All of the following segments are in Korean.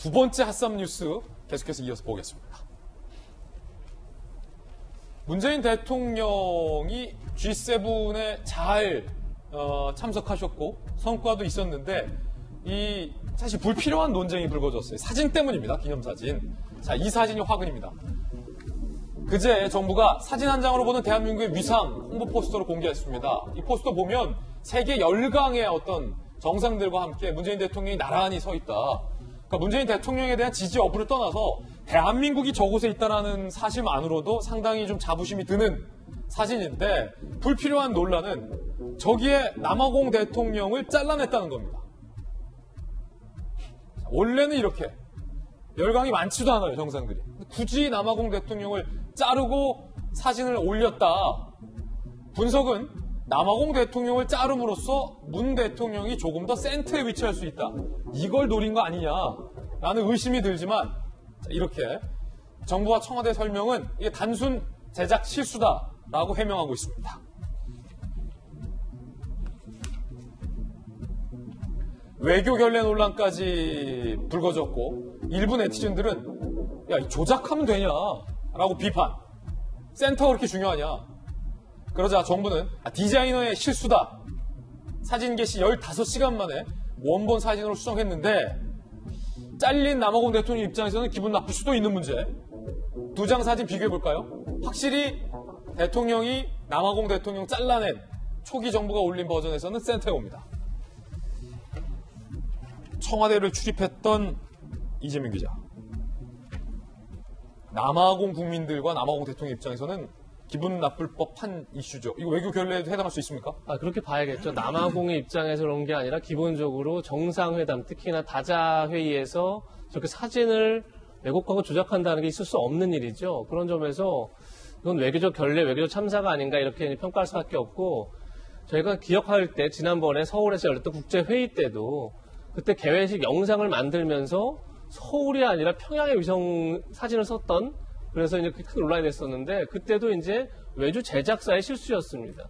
두 번째 핫삼 뉴스 계속해서 이어서 보겠습니다. 문재인 대통령이 G7에 잘 참석하셨고 성과도 있었는데 이 사실 불필요한 논쟁이 불거졌어요. 사진 때문입니다. 기념사진. 자, 이 사진이 화근입니다. 그제 정부가 사진 한 장으로 보는 대한민국의 위상 홍보 포스터를 공개했습니다. 이 포스터 보면 세계 열강의 어떤 정상들과 함께 문재인 대통령이 나란히 서 있다. 그러니까 문재인 대통령에 대한 지지 여부를 떠나서 대한민국이 저곳에 있다는 사실만으로도 상당히 좀 자부심이 드는 사진인데 불필요한 논란은 저기에 남아공 대통령을 잘라냈다는 겁니다. 원래는 이렇게 열강이 많지도 않아요, 정상들이. 굳이 남아공 대통령을 자르고 사진을 올렸다. 분석은 남아공 대통령을 자름으로써 문 대통령이 조금 더 센터에 위치할 수 있다. 이걸 노린 거 아니냐라는 의심이 들지만 이렇게 정부와 청와대 설명은 이게 단순 제작 실수다라고 해명하고 있습니다. 외교 결례 논란까지 불거졌고 일부 네티즌들은 야, 조작하면 되냐라고 비판. 센터가 그렇게 중요하냐. 그러자 정부는 디자이너의 실수다. 사진 게시 15시간 만에 원본 사진으로 수정했는데 잘린 남아공 대통령 입장에서는 기분 나쁠 수도 있는 문제. 두 장 사진 비교해볼까요? 확실히 대통령이 남아공 대통령 잘라낸 초기 정부가 올린 버전에서는 센터에 옵니다. 청와대를 출입했던 이재명 기자. 남아공 국민들과 남아공 대통령 입장에서는 기분 나쁠 법한 이슈죠. 이거 외교 결례에도 해당할 수 있습니까? 그렇게 봐야겠죠. 남아공의 입장에서 그런 게 아니라 기본적으로 정상회담, 특히나 다자회의에서 저렇게 사진을 왜곡하고 조작한다는 게 있을 수 없는 일이죠. 그런 점에서 이건 외교적 결례, 외교적 참사가 아닌가 이렇게 평가할 수밖에 없고 저희가 기억할 때 지난번에 서울에서 열렸던 국제회의 때도 그때 개회식 영상을 만들면서 서울이 아니라 평양의 위성 사진을 썼던 그래서 이제 큰 논란이 됐었는데 그때도 이제 외주 제작사의 실수였습니다.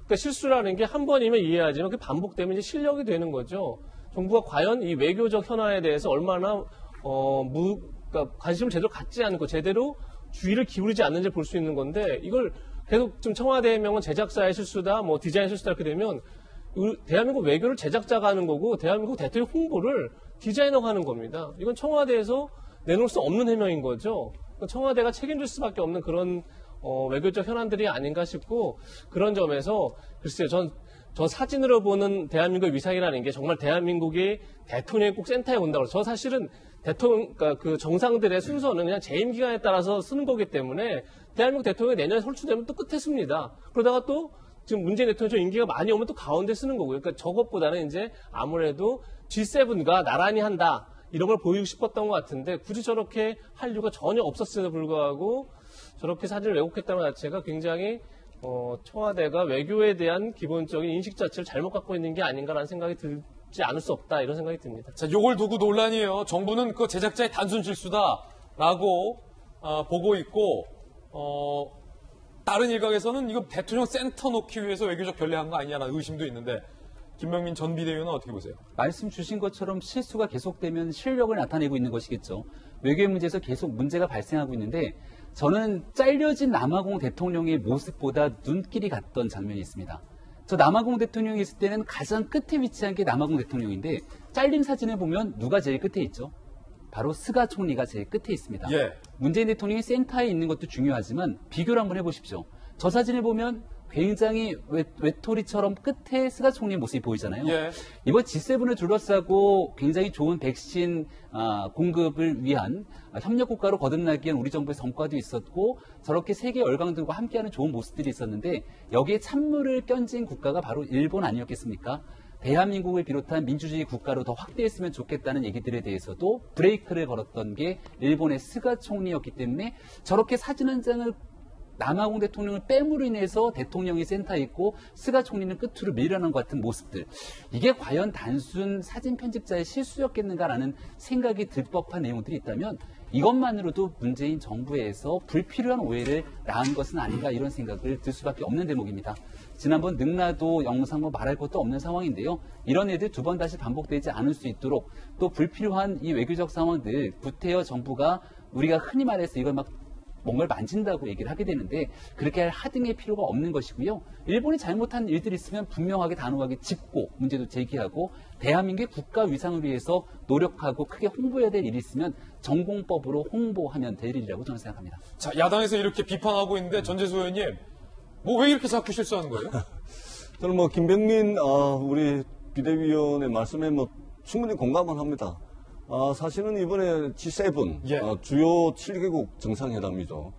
그러니까 실수라는 게 한 번이면 이해하지만 그게 반복되면 이제 실력이 되는 거죠. 정부가 과연 이 외교적 현안에 대해서 얼마나 그러니까 관심을 제대로 갖지 않고 제대로 주의를 기울이지 않는지 볼 수 있는 건데 이걸 계속 좀 청와대 해명은 제작사의 실수다, 뭐 디자인 실수다 이렇게 되면 대한민국 외교를 제작자가 하는 거고 대한민국 대통령 홍보를 디자이너가 하는 겁니다. 이건 청와대에서 내놓을 수 없는 해명인 거죠. 청와대가 책임질 수밖에 없는 그런 외교적 현안들이 아닌가 싶고 그런 점에서 글쎄요. 저 사진으로 보는 대한민국의 위상이라는 게 정말 대한민국이 대통령이 꼭 센터에 온다고 저 사실은 대통령 그러니까 그 정상들의 순서는 그냥 재임 기간에 따라서 쓰는 거기 때문에 대한민국 대통령이 내년에 설치되면 또 끝에 씁니다. 그러다가 또 지금 문재인 대통령 좀 인기가 많이 오면 또 가운데 쓰는 거고요. 그러니까 저것보다는 이제 아무래도 G7과 나란히 한다. 이런 걸 보이고 싶었던 것 같은데 굳이 저렇게 할 이유가 전혀 없었음에도 불구하고 저렇게 사진을 왜곡했다는 것 자체가 굉장히 청와대가 외교에 대한 기본적인 인식 자체를 잘못 갖고 있는 게 아닌가라는 생각이 들지 않을 수 없다 이런 생각이 듭니다. 자, 요걸 두고 논란이에요. 정부는 그 제작자의 단순 실수다라고 보고 있고 다른 일각에서는 이거 대통령 센터 놓기 위해서 외교적 결례한 거 아니냐는 의심도 있는데 김명민 전 비대위원은 어떻게 보세요? 말씀 주신 것처럼 실수가 계속되면 실력을 나타내고 있는 것이겠죠. 외교의 문제에서 계속 문제가 발생하고 있는데 저는 잘려진 남아공 대통령의 모습보다 눈길이 갔던 장면이 있습니다. 저 남아공 대통령이 있을 때는 가장 끝에 위치한 게 남아공 대통령인데 잘린 사진을 보면 누가 제일 끝에 있죠? 바로 스가 총리가 제일 끝에 있습니다. 예. 문재인 대통령이 센터에 있는 것도 중요하지만 비교를 한번 해보십시오. 저 사진을 보면 굉장히 외톨이처럼 끝에 스가 총리의 모습이 보이잖아요. 예. 이번 G7을 둘러싸고 굉장히 좋은 백신 공급을 위한 협력 국가로 거듭나기 위한 우리 정부의 성과도 있었고 저렇게 세계 열강들과 함께하는 좋은 모습들이 있었는데 여기에 찬물을 껴진 국가가 바로 일본 아니었겠습니까? 대한민국을 비롯한 민주주의 국가로 더 확대했으면 좋겠다는 얘기들에 대해서도 브레이크를 걸었던 게 일본의 스가 총리였기 때문에 저렇게 사진 한 장을 남아공 대통령을 뺨으로 인해서 대통령이 센터에 있고 스가 총리는 끝으로 밀려난 것 같은 모습들. 이게 과연 단순 사진 편집자의 실수였겠는가라는 생각이 들 법한 내용들이 있다면 이것만으로도 문재인 정부에서 불필요한 오해를 낳은 것은 아닌가 이런 생각을 들 수밖에 없는 대목입니다. 지난번 능라도 영상 뭐 말할 것도 없는 상황인데요. 이런 일들 두 번 다시 반복되지 않을 수 있도록 또 불필요한 이 외교적 상황들 구태여 정부가 우리가 흔히 말해서 이걸 막 뭔가를 만진다고 얘기를 하게 되는데 그렇게 할 하등의 필요가 없는 것이고요. 일본이 잘못한 일들이 있으면 분명하게 단호하게 짚고 문제도 제기하고 대한민국의 국가 위상을 위해서 노력하고 크게 홍보해야 될 일이 있으면 전공법으로 홍보하면 될 일이라고 저는 생각합니다. 자, 야당에서 이렇게 비판하고 있는데 전재수 의원님, 뭐 왜 이렇게 자꾸 실수하는 거예요? 저는 뭐 김병민 우리 비대위원의 말씀에 뭐 충분히 공감을 합니다. 사실은 이번에 G7 예. 주요 7개국 정상회담이죠.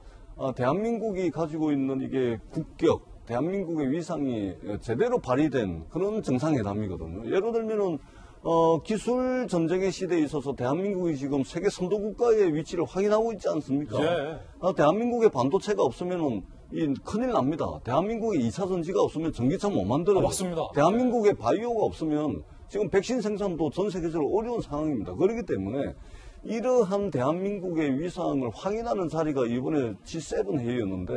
대한민국이 가지고 있는 이게 국격, 대한민국의 위상이 제대로 발휘된 그런 정상회담이거든요. 예를 들면은 기술 전쟁의 시대에 있어서 대한민국이 지금 세계 선도 국가의 위치를 확인하고 있지 않습니까? 예. 대한민국의 반도체가 없으면은 큰일 납니다. 대한민국의 2차 전지가 없으면 전기차 못 만들어요. 맞습니다. 대한민국의 바이오가 없으면 지금 백신 생산도 전 세계적으로 어려운 상황입니다. 그렇기 때문에 이러한 대한민국의 위상을 확인하는 자리가 이번에 G7 회의였는데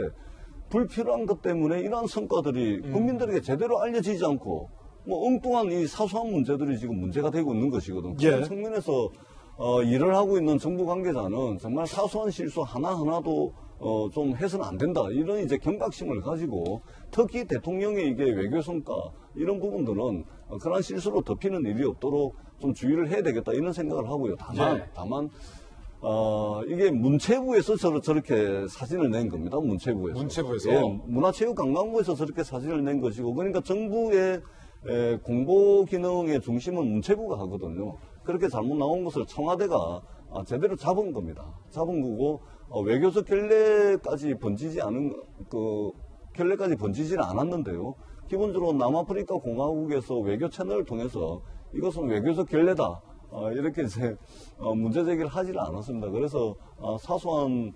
불필요한 것 때문에 이러한 성과들이 국민들에게 제대로 알려지지 않고 뭐 엉뚱한 이 사소한 문제들이 지금 문제가 되고 있는 것이거든요. 예. 그런 측면에서 일을 하고 있는 정부 관계자는 정말 사소한 실수 하나하나도 좀 해서는 안 된다. 이런 이제 경각심을 가지고 특히 대통령의 이게 외교 성과 이런 부분들은 그런 실수로 덮이는 일이 없도록 좀 주의를 해야 되겠다 이런 생각을 하고요. 다만 이게 문체부에서 저렇게 사진을 낸 겁니다. 문체부에서. 문체부에서? 예, 문화체육관광부에서 저렇게 사진을 낸 것이고 그러니까 정부의 공보 기능의 중심은 문체부가 하거든요. 그렇게 잘못 나온 것을 청와대가 제대로 잡은 겁니다. 잡은 거고 외교적 결례까지 번지지 않은 결례까지 번지지는 않았는데요. 기본적으로 남아프리카 공화국에서 외교 채널을 통해서 이것은 외교적 결례다. 이렇게 이제 문제 제기를 하지를 않았습니다. 그래서 사소한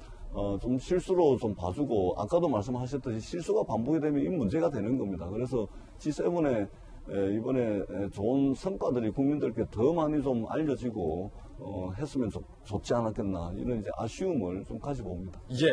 좀 실수로 좀 봐주고 아까도 말씀하셨듯이 실수가 반복이 되면 이 문제가 되는 겁니다. 그래서 G7에 이번에 좋은 성과들이 국민들께 더 많이 좀 알려지고 했으면 좋지 않았겠나 이런 이제 아쉬움을 좀 가지고 옵니다. 예.